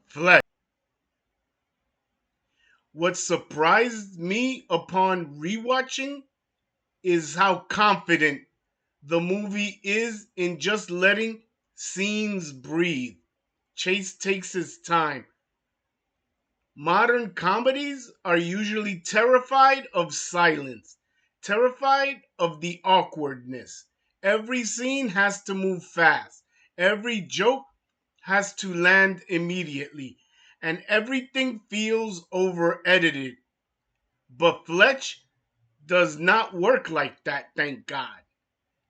Fletch. What surprised me upon rewatching is how confident the movie is in just letting scenes breathe. Chase takes his time. Modern comedies are usually terrified of silence, terrified of the awkwardness. Every scene has to move fast, every joke has to land immediately, and everything feels over edited. But Fletch does not work like that, thank God.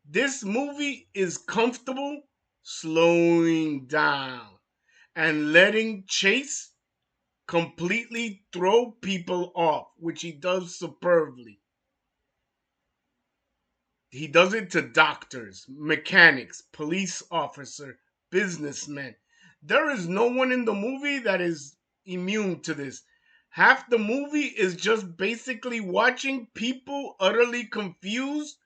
This movie is comfortable slowing down and letting Chase completely throw people off, which he does superbly. He does it to doctors, mechanics, police officer, businessmen. There is no one in the movie that is immune to this. Half the movie is just basically watching people utterly confused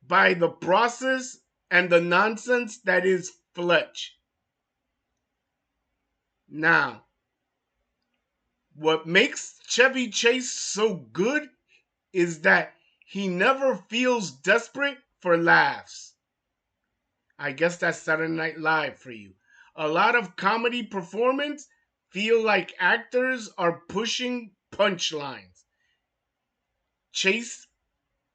by the process and the nonsense that is Fletch. Now, what makes Chevy Chase so good is that he never feels desperate for laughs. I guess that's Saturday Night Live for you. A lot of comedy performance feel like actors are pushing punchlines. Chase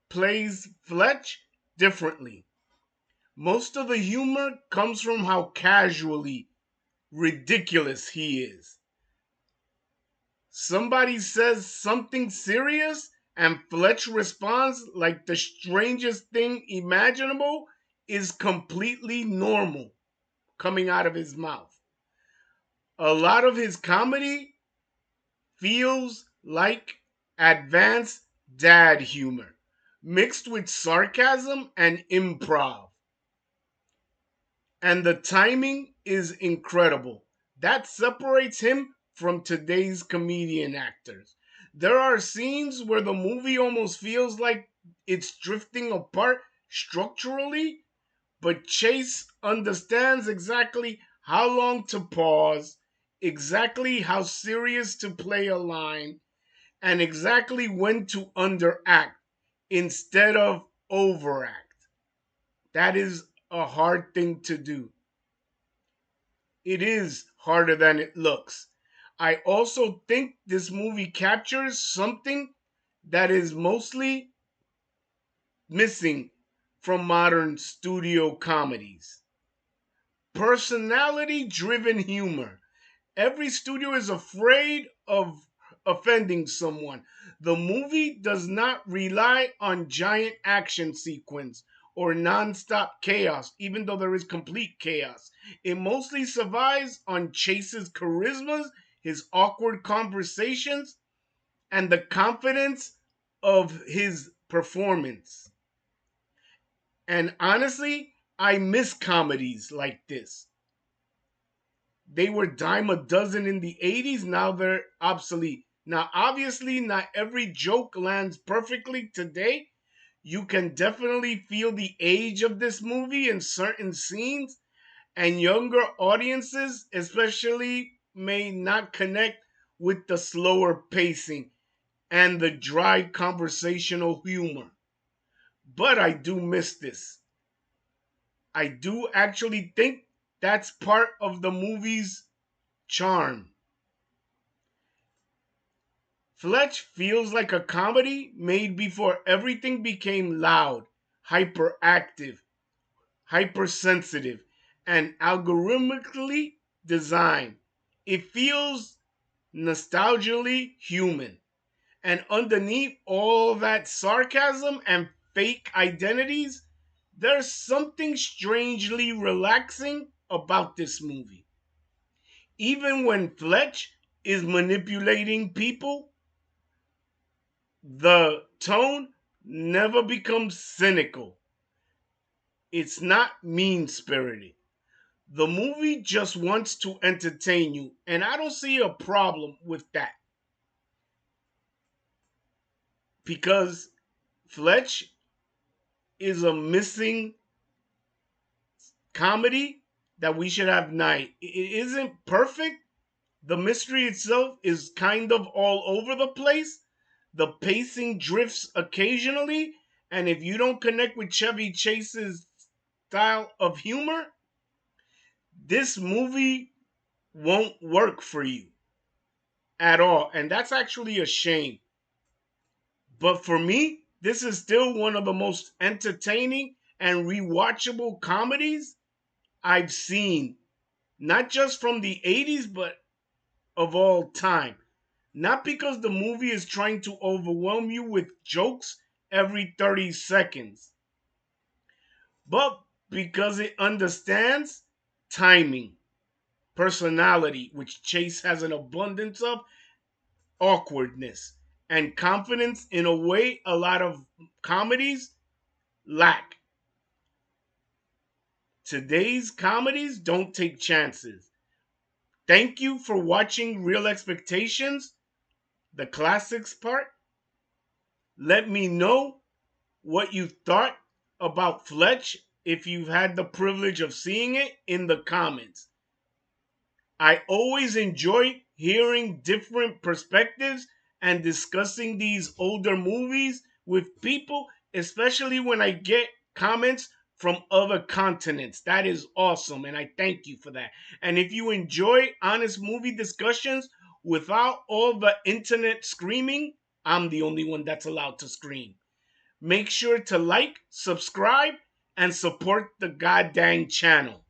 plays Fletch differently. Most of the humor comes from how casually ridiculous he is. Somebody says something serious and Fletch responds like the strangest thing imaginable is completely normal coming out of his mouth. A lot of his comedy feels like advanced dad humor mixed with sarcasm and improv. And the timing is incredible. That separates him from today's comedian actors. There are scenes where the movie almost feels like it's drifting apart structurally, but Chase understands exactly how long to pause, exactly how serious to play a line, and exactly when to underact instead of overact. That is a hard thing to do. It is harder than it looks. I also think this movie captures something that is mostly missing from modern studio comedies: personality driven humor. Every studio is afraid of offending someone. The movie does not rely on giant action sequence or non-stop chaos, even though there is complete chaos. It mostly survives on Chase's charisma, his awkward conversations, and the confidence of his performance. And honestly, I miss comedies like this. They were dime a dozen in the 80s. Now they're obsolete. Now, obviously, not every joke lands perfectly today. You can definitely feel the age of this movie in certain scenes, and younger audiences, especially, may not connect with the slower pacing and the dry conversational humor. But I do miss this. I do actually think that's part of the movie's charm. Fletch feels like a comedy made before everything became loud, hyperactive, hypersensitive, and algorithmically designed. It feels nostalgically human. And underneath all that sarcasm and fake identities, there's something strangely relaxing about this movie. Even when Fletch is manipulating people, the tone never becomes cynical. It's not mean spirited. The movie just wants to entertain you, and I don't see a problem with that because Fletch is a missing comedy that we should have night. It isn't perfect, The mystery itself is kind of all over the place. The pacing drifts occasionally, and if you don't connect with Chevy Chase's style of humor, this movie won't work for you at all. And that's actually a shame. But for me, this is still one of the most entertaining and rewatchable comedies I've seen, not just from the 80s, but of all time. Not because the movie is trying to overwhelm you with jokes every 30 seconds, but because it understands timing, personality, which Chase has an abundance of, awkwardness, and confidence in a way a lot of comedies lack. Today's comedies don't take chances. Thank you for watching Real Expectations, the classics part. Let me know what you thought about Fletch if you've had the privilege of seeing it in the comments. I always enjoy hearing different perspectives and discussing these older movies with people, especially when I get comments from other continents. That is awesome, and I thank you for that. And if you enjoy honest movie discussions without all the internet screaming, I'm the only one that's allowed to scream. Make sure to like, subscribe, and support the goddamn channel.